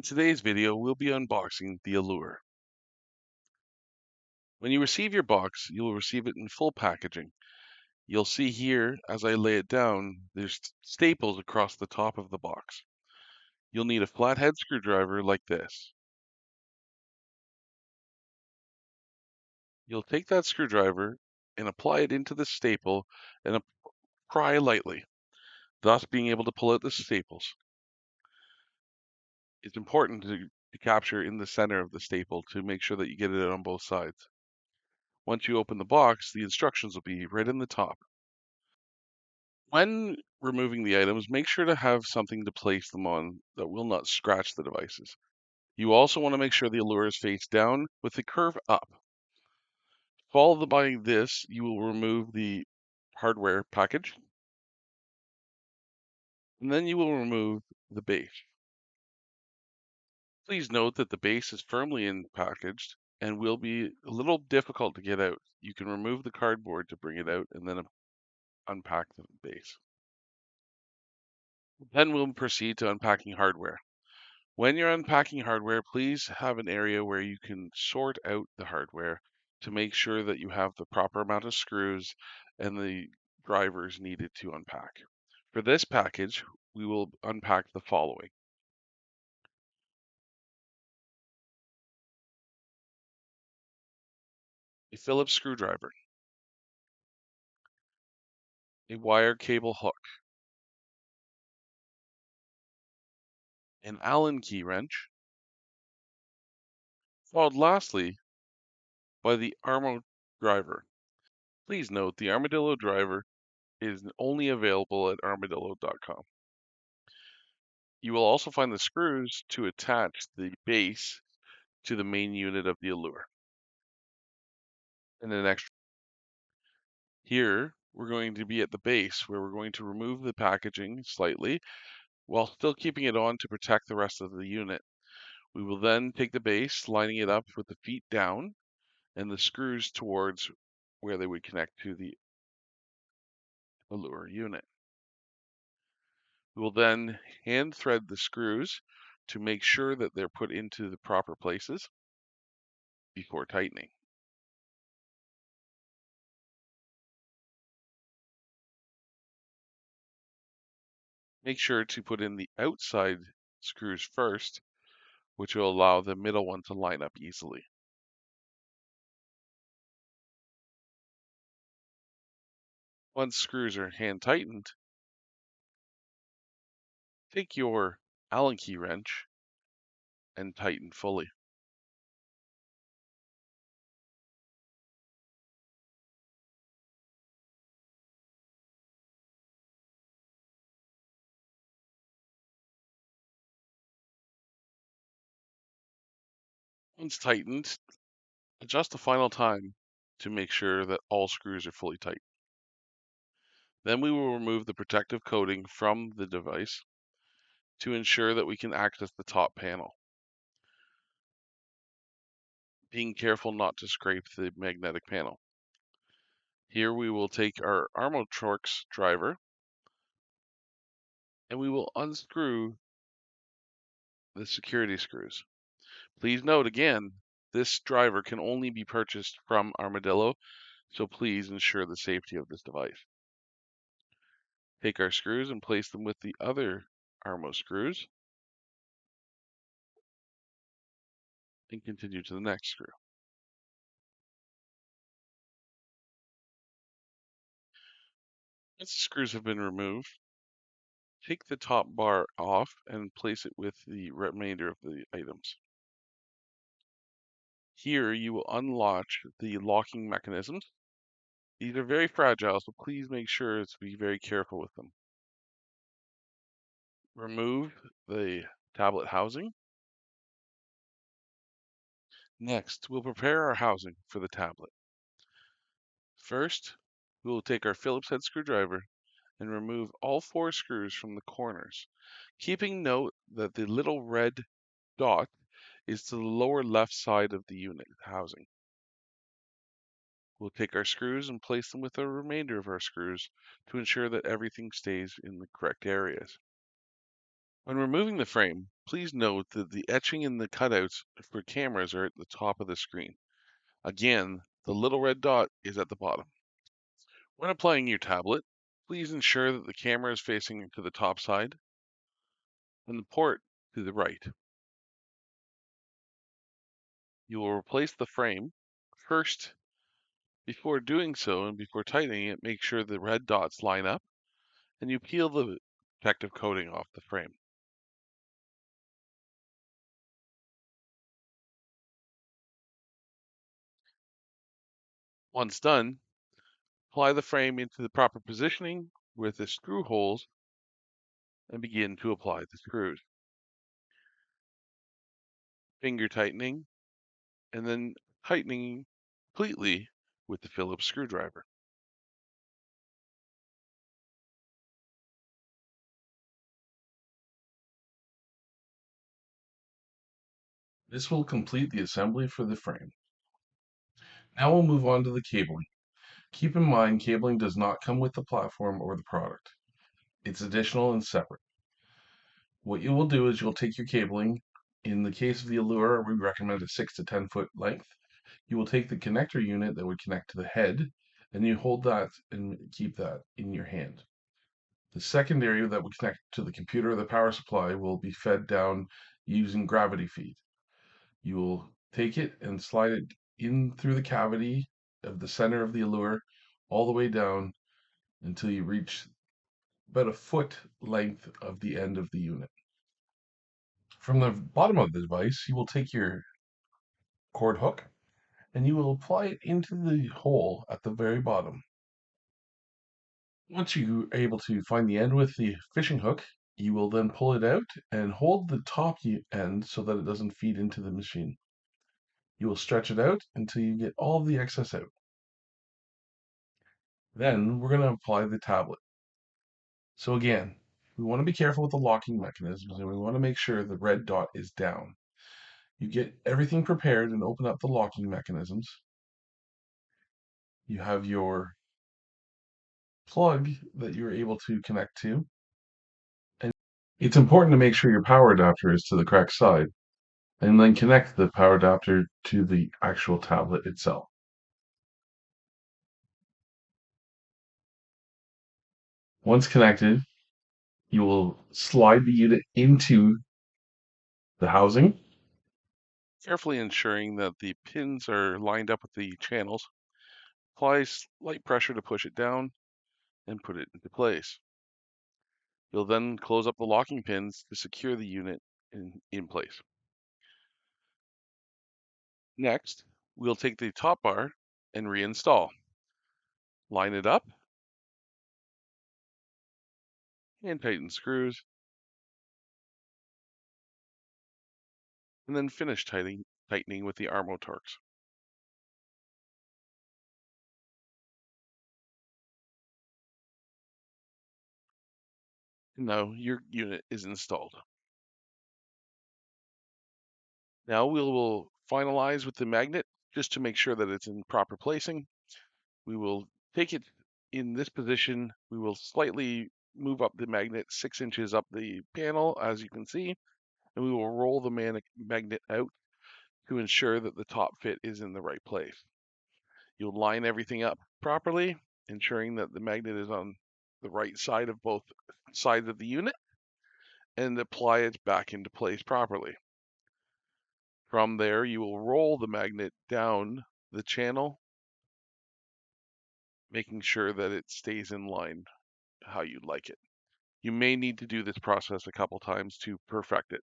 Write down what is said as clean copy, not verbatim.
In today's video, we'll be unboxing the Allure. When you receive your box, you will receive it in full packaging. You'll see here, as I lay it down, there's staples across the top of the box. You'll need a flathead screwdriver like this. You'll take that screwdriver and apply it into the staple and pry lightly, thus being able to pull out the staples. It's important to capture in the center of the staple to make sure that you get it on both sides. Once you open the box, the instructions will be right in the top. When removing the items, make sure to have something to place them on that will not scratch the devices. You also want to make sure the Allure is face down with the curve up. Followed by this, you will remove the hardware package, and then you will remove the base. Please note that the base is firmly packaged and will be a little difficult to get out. You can remove the cardboard to bring it out and then unpack the base. Then we'll proceed to unpacking hardware. When you're unpacking hardware, please have an area where you can sort out the hardware to make sure that you have the proper amount of screws and the drivers needed to unpack. For this package, we will unpack the following: a Phillips screwdriver, a wire cable hook, an Allen key wrench, followed lastly by the Armo driver. Please note the Armadillo driver is only available at armadillo.com. You will also find the screws to attach the base to the main unit of the Allure. And then extra here, we're going to be at the base where we're going to remove the packaging slightly while still keeping it on to protect the rest of the unit. We will then take the base, lining it up with the feet down and the screws towards where they would connect to the Allure unit. We will then hand thread the screws to make sure that they're put into the proper places before tightening. Make sure to put in the outside screws first, which will allow the middle one to line up easily. Once screws are hand tightened, take your Allen key wrench and tighten fully. Once tightened, adjust the final time to make sure that all screws are fully tight. Then we will remove the protective coating from the device to ensure that we can access the top panel, being careful not to scrape the magnetic panel. Here we will take our Armotorx driver and we will unscrew the security screws. Please note again, this driver can only be purchased from Armadillo, so please ensure the safety of this device. Take our screws and place them with the other Armo screws and continue to the next screw. Once the screws have been removed, take the top bar off and place it with the remainder of the items. Here you will unlatch the locking mechanisms. These are very fragile, so please make sure to be very careful with them. Remove the tablet housing. Next, we'll prepare our housing for the tablet. First, we will take our Phillips head screwdriver and remove all 4 screws from the corners, keeping note that the little red dot is to the lower left side of the unit housing. We'll take our screws and place them with the remainder of our screws to ensure that everything stays in the correct areas. When removing the frame, please note that the etching and the cutouts for cameras are at the top of the screen. Again, the little red dot is at the bottom. When applying your tablet, please ensure that the camera is facing to the top side and the port to the right. You will replace the frame first. Before doing so and before tightening it, make sure the red dots line up and you peel the protective coating off the frame. Once done, apply the frame into the proper positioning with the screw holes and begin to apply the screws. Finger tightening and then tightening completely with the Phillips screwdriver. This will complete the assembly for the frame. Now we'll move on to the cabling. Keep in mind, cabling does not come with the platform or the product. It's additional and separate. What you will do is you'll take your cabling. In the case of the Allure, we recommend a 6 to 10 foot length. You will take the connector unit that would connect to the head, and you hold that and keep that in your hand. The secondary that would connect to the computer or the power supply will be fed down using gravity feed. You will take it and slide it in through the cavity of the center of the Allure all the way down until you reach about a foot length of the end of the unit. From the bottom of the device, you will take your cord hook and you will apply it into the hole at the very bottom. Once you are able to find the end with the fishing hook, you will then pull it out and hold the top end so that it doesn't feed into the machine. You will stretch it out until you get all of the excess out. Then we're going to apply the tablet. So again, we want to be careful with the locking mechanisms and we want to make sure the red dot is down. You get everything prepared and open up the locking mechanisms. You have your plug that you're able to connect to. And it's important to make sure your power adapter is to the correct side and then connect the power adapter to the actual tablet itself. Once connected, you will slide the unit into the housing, carefully ensuring that the pins are lined up with the channels. Apply slight pressure to push it down and put it into place. You'll then close up the locking pins to secure the unit in place. Next, we'll take the top bar and reinstall. Line it up and tighten screws, and then finish tightening with the Armo Torx. Now your unit is installed. Now we will finalize with the magnet just to make sure that it's in proper placing. We will take it in this position. We will slightly move up the magnet 6 inches up the panel, as you can see, and we will roll the magnet out to ensure that the top fit is in the right place. You'll line everything up properly, ensuring that the magnet is on the right side of both sides of the unit, and apply it back into place properly. From there, you will roll the magnet down the channel, making sure that it stays in line how you'd like it. You may need to do this process a couple times to perfect it.